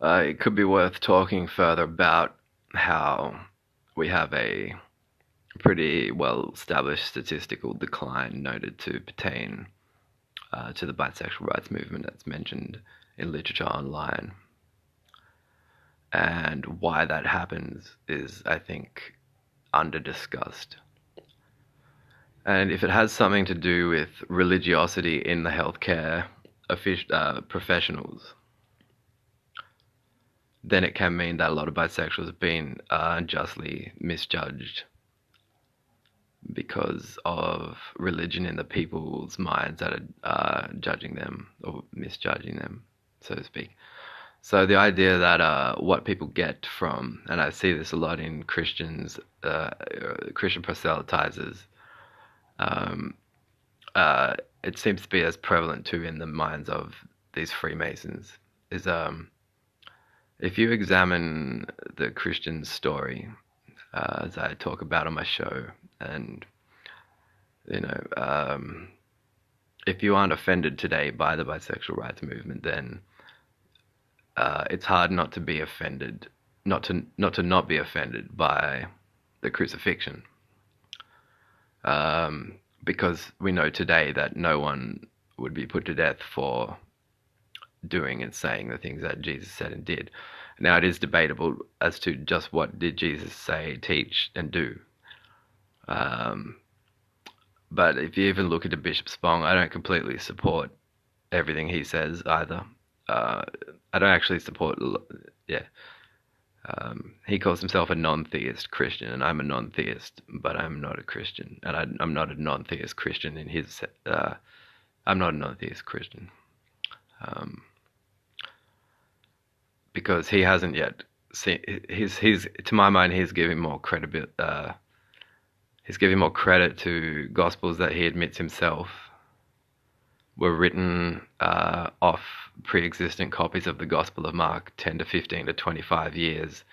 It could be worth talking further about how we have a pretty well established statistical decline noted to pertain to the bisexual rights movement that's mentioned in literature online. And why that happens is, I think, under discussed. And if it has something to do with religiosity in the healthcare professionals, then it can mean that a lot of bisexuals have been unjustly misjudged because of religion in the people's minds that are judging them or misjudging them, so to speak. So the idea that what people get from, and I see this a lot in Christian proselytizers, um, it seems to be as prevalent too in the minds of these Freemasons, is if you examine the Christian story, as I talk about on my show, and you know, if you aren't offended today by the bisexual rights movement, then it's hard not to be offended, not be offended by the crucifixion, because we know today that no one would be put to death for doing and saying the things that Jesus said and did. Now it is debatable as to just what did Jesus say, teach, and do. Um, but if you even look at the Bishop Spong, I don't completely support everything he says either. Uh, I don't actually support. Yeah, he calls himself a non-theist Christian, and I'm a non-theist, but I'm not a Christian, and I'm not a non-theist Christian in his. I'm not a non-theist Christian. Um, because he hasn't yet seen. He's to my mind, he's giving more credibility. He's giving more credit to gospels that he admits himself were written off pre-existent copies of the Gospel of Mark 10 to 15 to 25 years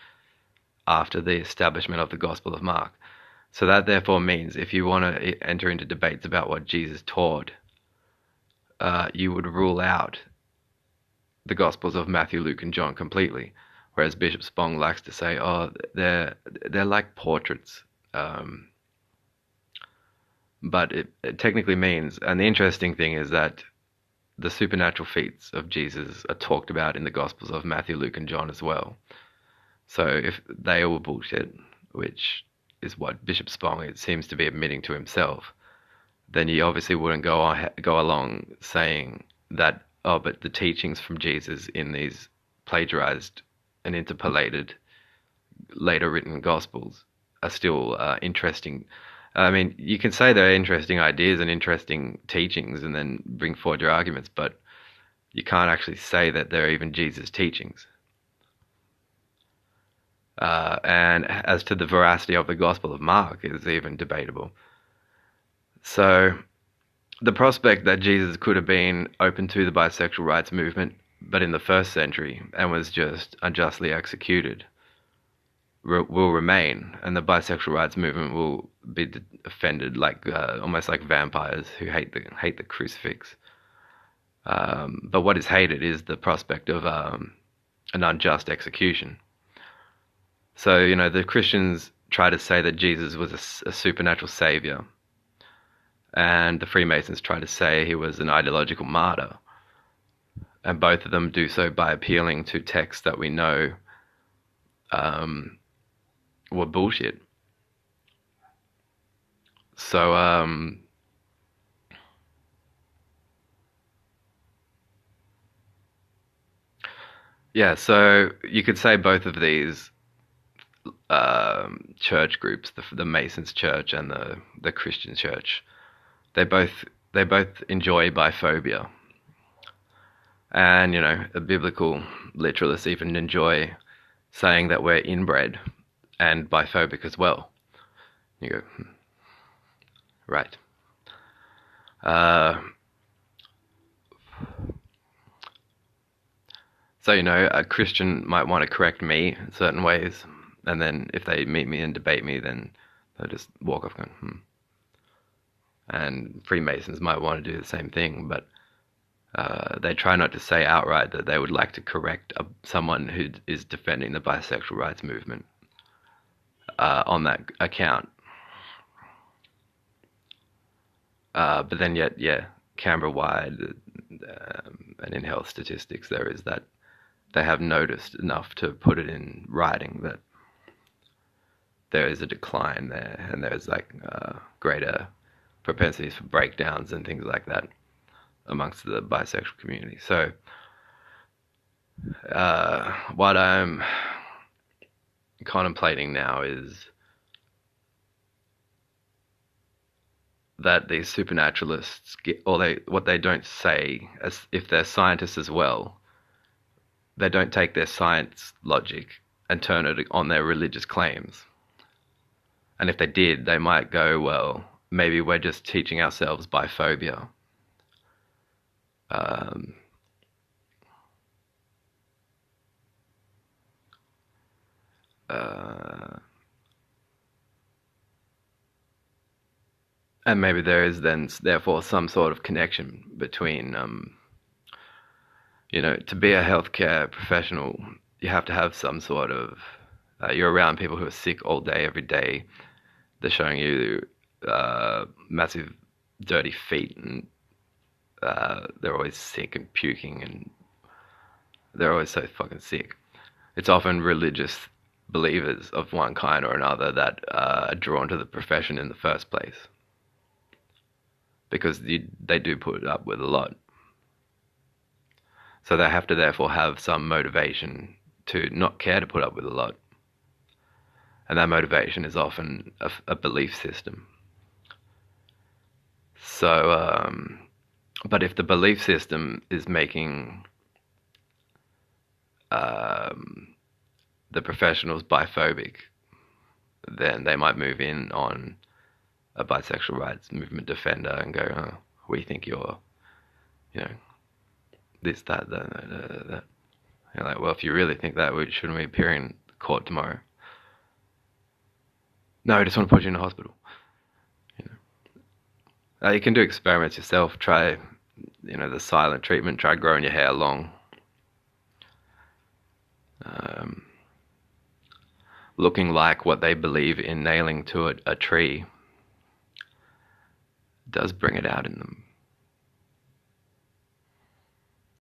after the establishment of the Gospel of Mark. So that therefore means if you want to enter into debates about what Jesus taught, you would rule out the Gospels of Matthew, Luke, and John completely. Whereas Bishop Spong likes to say, "Oh, they're like portraits." But it technically means, and the interesting thing is that the supernatural feats of Jesus are talked about in the Gospels of Matthew, Luke, and John as well. So if they all bullshit, which is what Bishop Spong it seems to be admitting to himself, then you obviously wouldn't go along saying that, oh, but the teachings from Jesus in these plagiarized and interpolated later written Gospels are still interesting. I mean, you can say they're interesting ideas and interesting teachings and then bring forward your arguments, but you can't actually say that they're even Jesus' teachings. And as to the veracity of the Gospel of Mark is even debatable. So the prospect that Jesus could have been open to the bisexual rights movement, but in the first century, and was just unjustly executed, will remain, and the bisexual rights movement will be offended, like almost like vampires who hate the crucifix. But what is hated is the prospect of an unjust execution. So the Christians try to say that Jesus was a supernatural savior, and the Freemasons try to say he was an ideological martyr, and both of them do so by appealing to texts that we know were bullshit. So yeah, so you could say both of these church groups, the Masons Church and the Christian Church, they both enjoy biphobia, and the biblical literalists even enjoy saying that we're inbred and biphobic as well. You go, right. So a Christian might want to correct me in certain ways, and then if they meet me and debate me, then they'll just walk off going, And Freemasons might want to do the same thing, but They try not to say outright that they would like to correct someone who is defending the bisexual rights movement on that account. But then yet, yeah, Canberra-wide and in health statistics, there is that they have noticed enough to put it in writing that there is a decline there, and there's like greater propensities for breakdowns and things like that amongst the bisexual community. So what I'm contemplating now is that these supernaturalists get, or what they don't say, as if they're scientists as well, they don't take their science logic and turn it on their religious claims. And if they did, they might go, well, maybe we're just teaching ourselves biphobia. Um, uh, and maybe there is then, therefore, some sort of connection between, to be a healthcare professional, you have to have some sort of, you're around people who are sick all day, every day. They're showing you massive dirty feet, and they're always sick and puking, and they're always so fucking sick. It's often religious believers of one kind or another that are drawn to the profession in the first place, because they do put up with a lot. So they have to therefore have some motivation to not care to put up with a lot. And that motivation is often a belief system. So, but if the belief system is making the professionals biphobic, then they might move in on a bisexual rights movement defender and go, oh, we think you're, this, that. You're like, well, if you really think that, shouldn't we appear in court tomorrow? No, I just want to put you in a hospital. You can do experiments yourself. Try, the silent treatment. Try growing your hair long. Looking like what they believe in nailing to a tree does bring it out in them.